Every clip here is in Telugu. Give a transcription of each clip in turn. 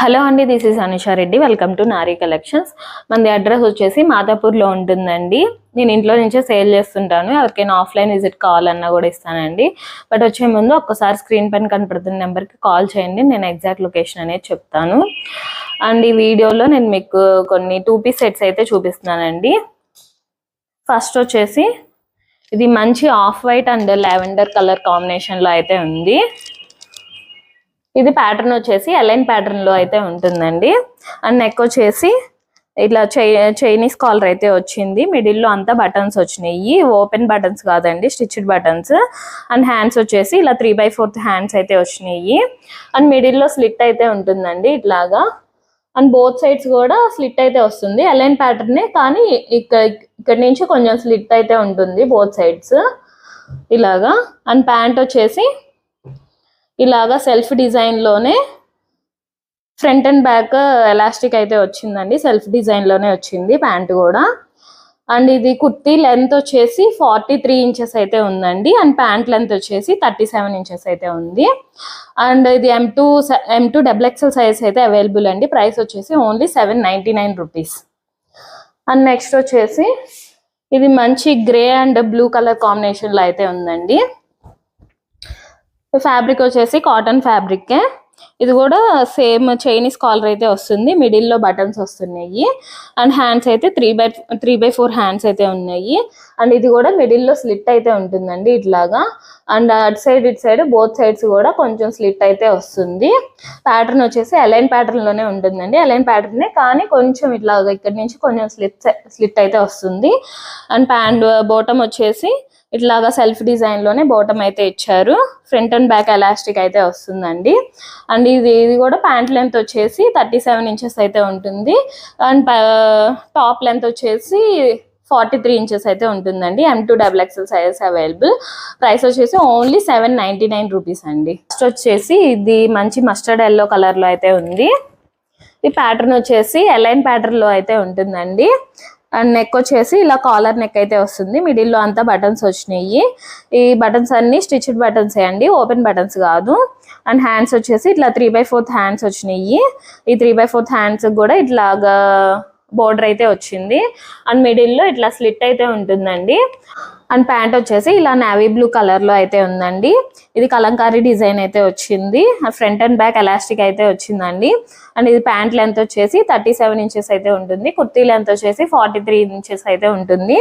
హలో అండి, this is Anusha Reddy. Welcome to Nari collections. మనది అడ్రస్ వచ్చేసి మాదాపూర్లో ఉంటుందండి. నేను ఇంట్లో నుంచే సేల్ చేస్తుంటాను. ఎవరికైనా ఆఫ్లైన్ విజిట్ కావాలన్నా కూడా ఇస్తానండి. బట్ వచ్చే ముందు ఒక్కసారి స్క్రీన్ పైన కనపడుతున్న నెంబర్కి కాల్ చేయండి, నేను ఎగ్జాక్ట్ లొకేషన్ అనేది చెప్తాను. అండ్ ఈ వీడియోలో నేను మీకు కొన్ని 2 పీస్ సెట్స్ అయితే చూపిస్తున్నానండి. ఫస్ట్ వచ్చేసి ఇది మంచి off white and lavender colour కాంబినేషన్లో అయితే ఉంది. ఇది ప్యాటర్న్ వచ్చేసి ఎలైన్ ప్యాటర్న్ లో అయితే ఉంటుందండి. అండ్ నెక్ వచ్చేసి ఇట్లా చైనీస్ కాలర్ అయితే వచ్చింది. మిడిల్ లో అంతా బటన్స్ వచ్చినాయి, ఓపెన్ బటన్స్ కాదండి, స్టిచ్డ్ బటన్స్. అండ్ హ్యాండ్స్ వచ్చేసి ఇలా 3/4 హ్యాండ్స్ అయితే వచ్చినాయి. అండ్ మిడిల్ లో స్లిట్ అయితే ఉంటుందండి ఇట్లాగా. అండ్ బోత్ సైడ్స్ కూడా స్లిట్ అయితే వస్తుంది, ఎలైన్ ప్యాటర్నే కానీ ఇక్కడ నుంచి కొంచెం స్లిట్ అయితే ఉంటుంది బోత్ సైడ్స్ ఇలాగా. అండ్ ప్యాంట్ వచ్చేసి ఇలాగా సెల్ఫ్ డిజైన్ లోనే ఫ్రంట్ అండ్ బ్యాక్ ఎలాస్టిక్ అయితే వచ్చిందండి, సెల్ఫ్ డిజైన్ లోనే వచ్చింది ప్యాంట్ కూడా. అండ్ ఇది కుర్తీ లెంత్ వచ్చేసి 43 ఇంచెస్ అయితే ఉందండి. అండ్ ప్యాంట్ లెంత్ వచ్చేసి 37 ఇంచెస్ అయితే ఉంది. అండ్ ఇది M2 XXL సైజ్ అయితే అవైలబుల్ అండి. ప్రైస్ వచ్చేసి ఓన్లీ 799 రూపీస్. అండ్ నెక్స్ట్ వచ్చేసి ఇది మంచి grey and blue colour combination లో అయితే ఉందండి. ఫ్యాబ్రిక్ వచ్చేసి కాటన్ ఫ్యాబ్రిక్. ఇది కూడా సేమ్ చైనీస్ కాలర్ అయితే వస్తుంది, మిడిల్ లో బటన్స్ వస్తున్నాయి. అండ్ హ్యాండ్స్ అయితే 3/4 హ్యాండ్స్ అయితే ఉన్నాయి. అండ్ ఇది కూడా మిడిల్ లో స్లిట్ అయితే ఉంటుందండి ఇట్లాగా. అండ్ అటు సైడ్ బోత్ సైడ్స్ కూడా కొంచెం స్లిట్ అయితే వస్తుంది. ప్యాటర్న్ వచ్చేసి అలైన్ ప్యాటర్న్ లోనే ఉంటుందండి, అలైన్ ప్యాటర్నే కానీ కొంచెం ఇట్లాగా ఇక్కడ నుంచి కొంచెం స్లిట్ అయితే వస్తుంది. అండ్ ప్యాంట్ బాటమ్ వచ్చేసి ఇట్లాగా సెల్ఫ్ డిజైన్ లోనే బాటమ్ అయితే ఇచ్చారు. ఫ్రంట్ అండ్ బ్యాక్ ఎలాస్టిక్ అయితే వస్తుందండి. అండ్ ఇది కూడా ప్యాంట్ లెంత్ వచ్చేసి 37 ఇంచెస్ అయితే ఉంటుంది. అండ్ టాప్ లెంత్ వచ్చేసి 43 ఇంచెస్ అయితే ఉంటుందండి. M2 XXL sizes available. Price వచ్చేసి ఓన్లీ 799 రూపీస్ అండి. నెక్స్ట్ వచ్చేసి ఇది మంచి మస్టర్డ్ ఎల్లో కలర్ లో అయితే ఉంది. ఈ ప్యాటర్న్ వచ్చేసి ఎలైన్ ప్యాటర్న్ లో అయితే ఉంటుందండి. అండ్ నెక్ వచ్చేసి ఇలా కాలర్ నెక్ అయితే వస్తుంది, మిడిల్ లో అంతా బటన్స్ వచ్చినాయి. ఈ బటన్స్ అన్ని స్టిచ్డ్ బటన్స్ అండి, ఓపెన్ బటన్స్ కాదు. అండ్ హ్యాండ్స్ వచ్చేసి ఇట్లా 3/4 హ్యాండ్స్ వచ్చినాయి. ఈ 3/4 హ్యాండ్స్ కూడా ఇట్లాగా బోర్డర్ అయితే వచ్చింది. అండ్ మిడిల్ లో ఇట్లా స్లిట్ అయితే ఉంటుందండి. అండ్ ప్యాంట్ వచ్చేసి ఇలా నావీ బ్లూ కలర్ లో అయితే ఉందండి. ఇది కలంకారీ డిజైన్ అయితే వచ్చింది. ఫ్రంట్ అండ్ బ్యాక్ ఎలాస్టిక్ అయితే వచ్చిందండి. అండ్ ఇది ప్యాంట్ లెంత్ వచ్చేసి 37 ఇంచెస్ అయితే ఉంటుంది. కుర్తీ లెంత్ వచ్చేసి 43 ఇంచెస్ అయితే ఉంటుంది.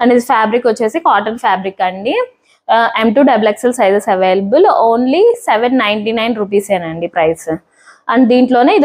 అండ్ ఇది ఫ్యాబ్రిక్ వచ్చేసి కాటన్ ఫ్యాబ్రిక్ అండి. M2 XXL sizes available. Only 799 రూపీసేనండి ప్రైస్. అండ్ దీంట్లోనే ఇది